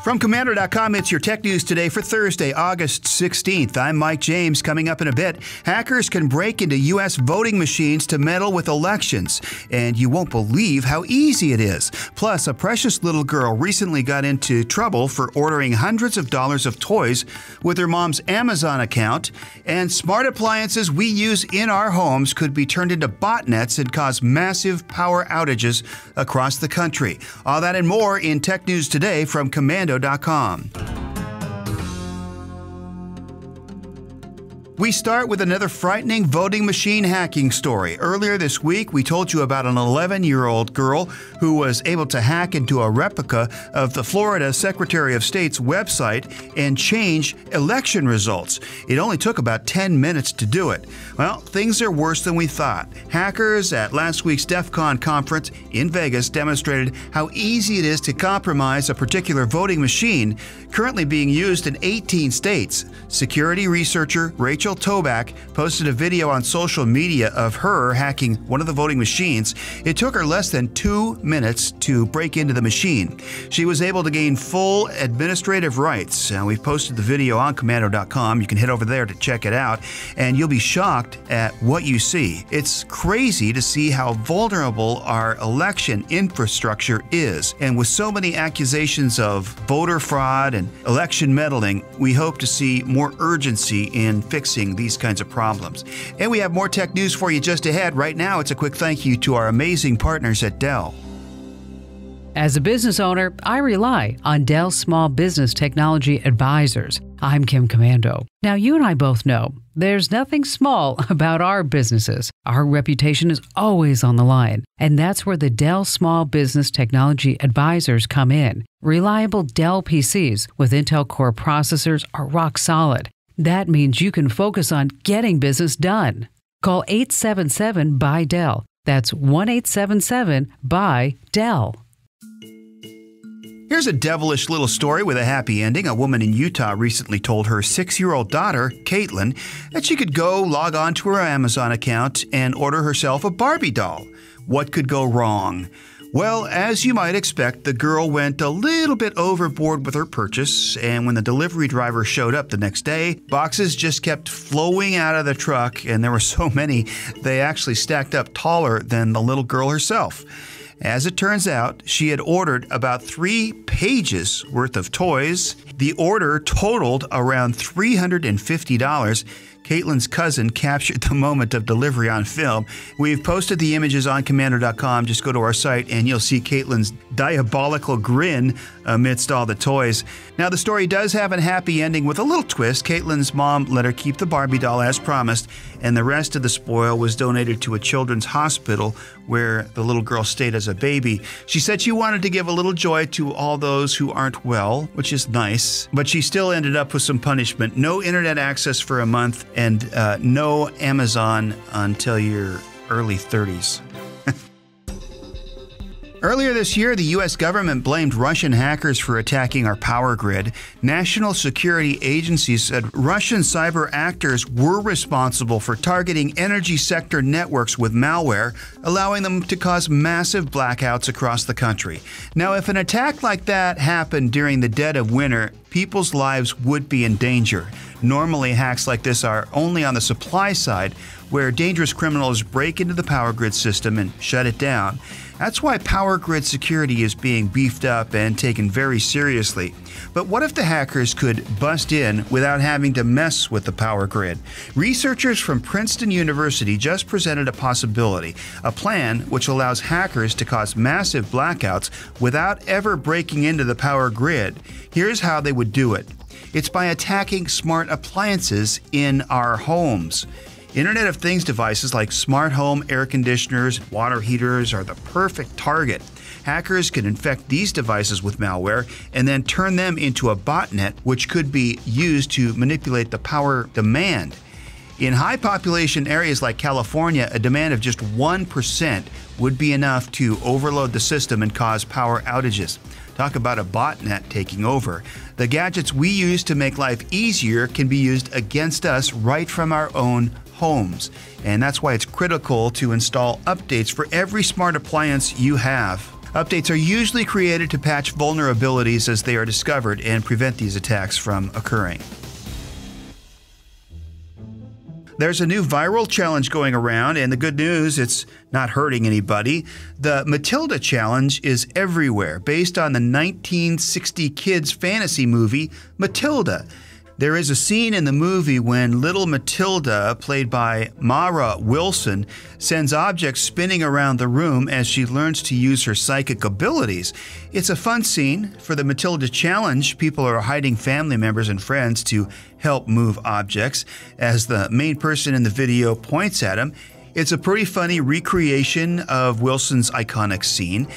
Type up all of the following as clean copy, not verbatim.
From Komando.com, it's your tech news today for Thursday, August 16th. I'm Mike James. Coming up in a bit, hackers can break into U.S. voting machines to meddle with elections, and you won't believe how easy it is. Plus, a precious little girl recently got into trouble for ordering hundreds of dollars of toys with her mom's Amazon account, and smart appliances we use in our homes could be turned into botnets and cause massive power outages across the country. All that and more in Tech News Today from Komando.com. We start with another frightening voting machine hacking story. Earlier this week, we told you about an 11-year-old girl who was able to hack into a replica of the Florida Secretary of State's website and change election results. It only took about 10 minutes to do it. Well, things are worse than we thought. Hackers at last week's DEF CON conference in Vegas demonstrated how easy it is to compromise a particular voting machine currently being used in 18 states. Security researcher Rachel Toback posted a video on social media of her hacking one of the voting machines. It took her less than 2 minutes to break into the machine. She was able to gain full administrative rights. We've posted the video on Komando.com. You can head over there to check it out, and you'll be shocked at what you see. It's crazy to see how vulnerable our election infrastructure is. And with so many accusations of voter fraud and election meddling, we hope to see more urgency in fixing these kinds of problems. And we have more tech news for you just ahead. Right now, it's a quick thank you to our amazing partners at Dell. As a business owner, I rely on Dell Small Business Technology Advisors. I'm Kim Komando. Now, you and I both know there's nothing small about our businesses. Our reputation is always on the line, and that's where the Dell Small Business Technology Advisors come in. Reliable Dell PCs with Intel Core processors are rock solid. That means you can focus on getting business done. Call 877-BUY-DELL. That's 1-877-BUY-DELL. Here's a devilish little story with a happy ending. A woman in Utah recently told her 6-year-old daughter, Caitlin, that she could go log on to her Amazon account and order herself a Barbie doll. What could go wrong? Well, as you might expect, the girl went a little bit overboard with her purchase, and when the delivery driver showed up the next day, boxes just kept flowing out of the truck, and there were so many, they actually stacked up taller than the little girl herself. As it turns out, she had ordered about 3 pages worth of toys. The order totaled around $350. Caitlin's cousin captured the moment of delivery on film. We've posted the images on Komando.com. Just go to our site and you'll see Caitlin's diabolical grin amidst all the toys. Now, the story does have a happy ending with a little twist. Caitlin's mom let her keep the Barbie doll as promised, and the rest of the spoil was donated to a children's hospital where the little girl stayed as a baby. She said she wanted to give a little joy to all those who aren't well, which is nice, but she still ended up with some punishment. No internet access for a month and no Amazon until your early 30s. Earlier this year, the U.S. government blamed Russian hackers for attacking our power grid. National security agencies said Russian cyber actors were responsible for targeting energy sector networks with malware, allowing them to cause massive blackouts across the country. Now, if an attack like that happened during the dead of winter, people's lives would be in danger. Normally, hacks like this are only on the supply side, where dangerous criminals break into the power grid system and shut it down. That's why power grid security is being beefed up and taken very seriously. But what if the hackers could bust in without having to mess with the power grid? Researchers from Princeton University just presented a possibility, a plan which allows hackers to cause massive blackouts without ever breaking into the power grid. Here's how they would do it. It's by attacking smart appliances in our homes. Internet of Things devices like smart home air conditioners, water heaters are the perfect target. Hackers can infect these devices with malware and then turn them into a botnet, which could be used to manipulate the power demand. In high population areas like California, a demand of just 1% would be enough to overload the system and cause power outages. Talk about a botnet taking over. The gadgets we use to make life easier can be used against us right from our own homes. And that's why it's critical to install updates for every smart appliance you have. Updates are usually created to patch vulnerabilities as they are discovered and prevent these attacks from occurring. There's a new viral challenge going around, and the good news, it's not hurting anybody. The Matilda Challenge is everywhere, based on the 1960 kids' fantasy movie, Matilda. There is a scene in the movie when little Matilda, played by Mara Wilson, sends objects spinning around the room as she learns to use her psychic abilities. It's a fun scene. For the Matilda Challenge, people are hiding family members and friends to help move objects as the main person in the video points at them. It's a pretty funny recreation of Wilson's iconic scene.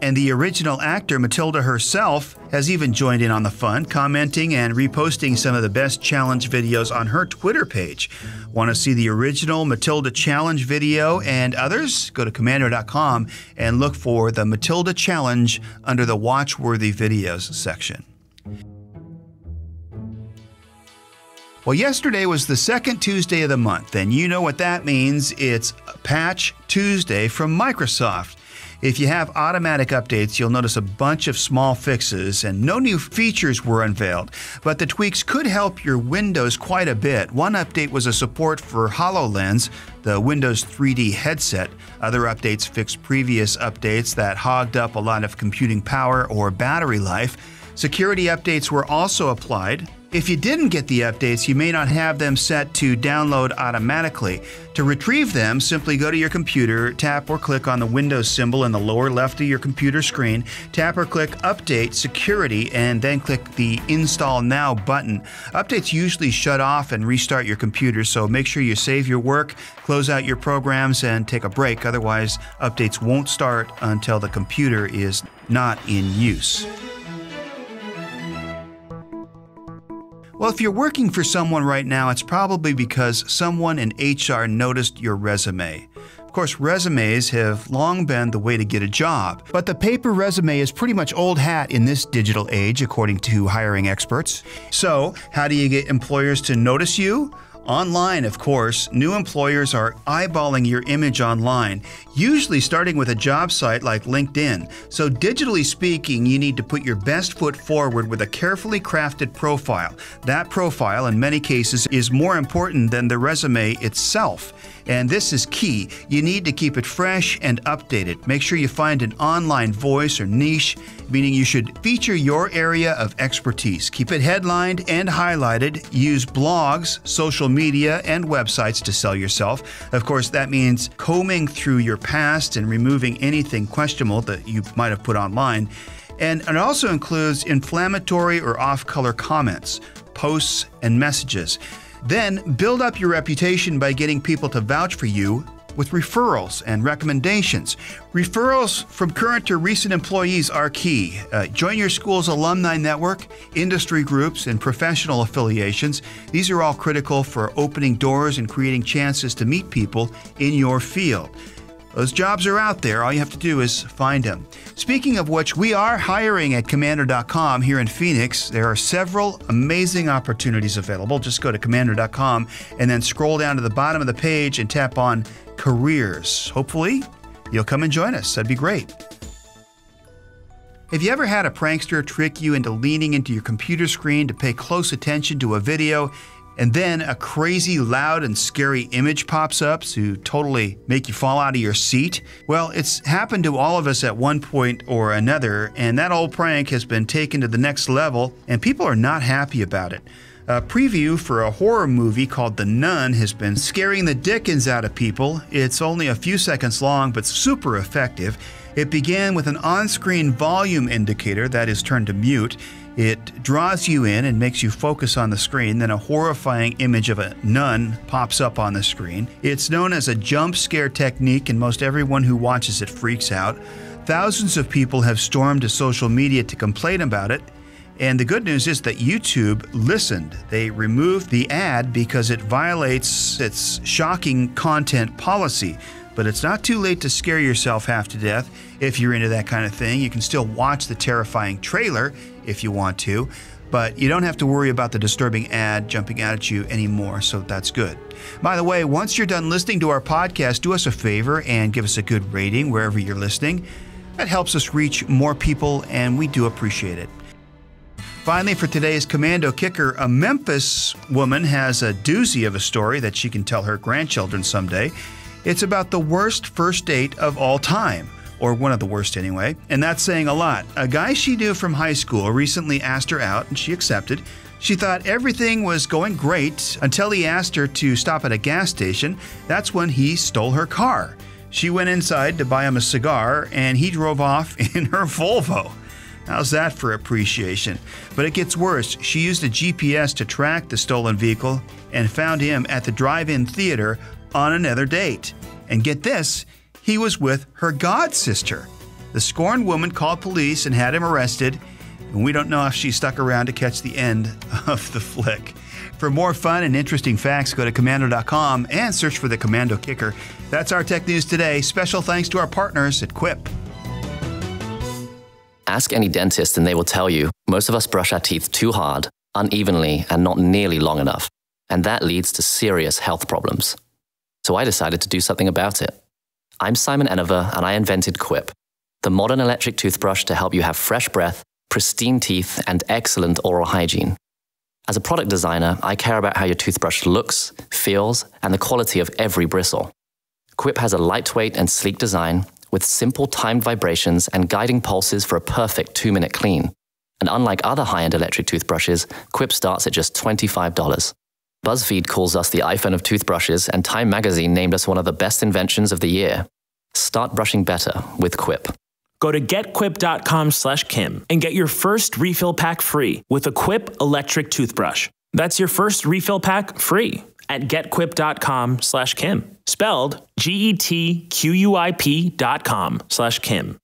And the original actor, Matilda herself, has even joined in on the fun, commenting and reposting some of the best challenge videos on her Twitter page. Want to see the original Matilda Challenge video and others? Go to Komando.com and look for the Matilda Challenge under the Watchworthy Videos section. Well, yesterday was the second Tuesday of the month, and you know what that means. It's Patch Tuesday from Microsoft. If you have automatic updates, you'll notice a bunch of small fixes and no new features were unveiled, but the tweaks could help your Windows quite a bit. One update was a support for HoloLens, the Windows 3D headset. Other updates fixed previous updates that hogged up a lot of computing power or battery life. Security updates were also applied. If you didn't get the updates, you may not have them set to download automatically. To retrieve them, simply go to your computer, tap or click on the Windows symbol in the lower left of your computer screen, tap or click Update Security, and then click the Install Now button. Updates usually shut off and restart your computer, so make sure you save your work, close out your programs, and take a break. Otherwise, updates won't start until the computer is not in use. Well, if you're working for someone right now, it's probably because someone in HR noticed your resume. Of course, resumes have long been the way to get a job, but the paper resume is pretty much old hat in this digital age, according to hiring experts. So, how do you get employers to notice you? Online, of course. New employers are eyeballing your image online, usually starting with a job site like LinkedIn. So digitally speaking, you need to put your best foot forward with a carefully crafted profile. That profile, in many cases, is more important than the resume itself. And this is key. You need to keep it fresh and updated. Make sure you find an online voice or niche, meaning you should feature your area of expertise. Keep it headlined and highlighted. Use blogs, social media, and websites to sell yourself. Of course, that means combing through your past and removing anything questionable that you might have put online. And it also includes inflammatory or off-color comments, posts, and messages. Then build up your reputation by getting people to vouch for you with referrals and recommendations. Referrals from current or recent employees are key. Join your school's alumni network, industry groups, and professional affiliations. These are all critical for opening doors and creating chances to meet people in your field. Those jobs are out there. All you have to do is find them. Speaking of which, we are hiring at Komando.com here in Phoenix. There are several amazing opportunities available. Just go to Komando.com and then scroll down to the bottom of the page and tap on Careers. Hopefully, you'll come and join us. That'd be great. Have you ever had a prankster trick you into leaning into your computer screen to pay close attention to a video, and then a crazy, loud, and scary image pops up to totally make you fall out of your seat? Well, it's happened to all of us at one point or another, and that old prank has been taken to the next level, and people are not happy about it. A preview for a horror movie called The Nun has been scaring the dickens out of people. It's only a few seconds long, but super effective. It began with an on-screen volume indicator that is turned to mute. It draws you in and makes you focus on the screen. Then a horrifying image of a nun pops up on the screen. It's known as a jump scare technique, and most everyone who watches it freaks out. Thousands of people have stormed to social media to complain about it. And the good news is that YouTube listened. They removed the ad because it violates its shocking content policy. But it's not too late to scare yourself half to death. If you're into that kind of thing, you can still watch the terrifying trailer if you want to, but you don't have to worry about the disturbing ad jumping out at you anymore, so that's good. By the way, once you're done listening to our podcast, do us a favor and give us a good rating wherever you're listening. That helps us reach more people, and we do appreciate it. Finally, for today's Commando Kicker, a Memphis woman has a doozy of a story that she can tell her grandchildren someday. It's about the worst first date of all time, or one of the worst anyway, and that's saying a lot. A guy she knew from high school recently asked her out, and she accepted. She thought everything was going great until he asked her to stop at a gas station. That's when he stole her car. She went inside to buy him a cigar, and he drove off in her Volvo. How's that for appreciation? But it gets worse. She used a GPS to track the stolen vehicle and found him at the drive-in theater on another date. And get this, he was with her godsister. The scorned woman called police and had him arrested, and we don't know if she stuck around to catch the end of the flick. For more fun and interesting facts, go to Komando.com and search for the Commando Kicker. That's our tech news today. Special thanks to our partners at Quip. Ask any dentist and they will tell you most of us brush our teeth too hard, unevenly, and not nearly long enough. And that leads to serious health problems. So I decided to do something about it. I'm Simon Enever, and I invented Quip, the modern electric toothbrush to help you have fresh breath, pristine teeth, and excellent oral hygiene. As a product designer, I care about how your toothbrush looks, feels, and the quality of every bristle. Quip has a lightweight and sleek design with simple timed vibrations and guiding pulses for a perfect 2-minute clean. And unlike other high-end electric toothbrushes, Quip starts at just $25. BuzzFeed calls us the iPhone of toothbrushes, and Time Magazine named us one of the best inventions of the year. Start brushing better with Quip. Go to getquip.com/Kim and get your first refill pack free with a Quip electric toothbrush. That's your first refill pack free at getquip.com/Kim. Spelled GETQUIP.com/Kim.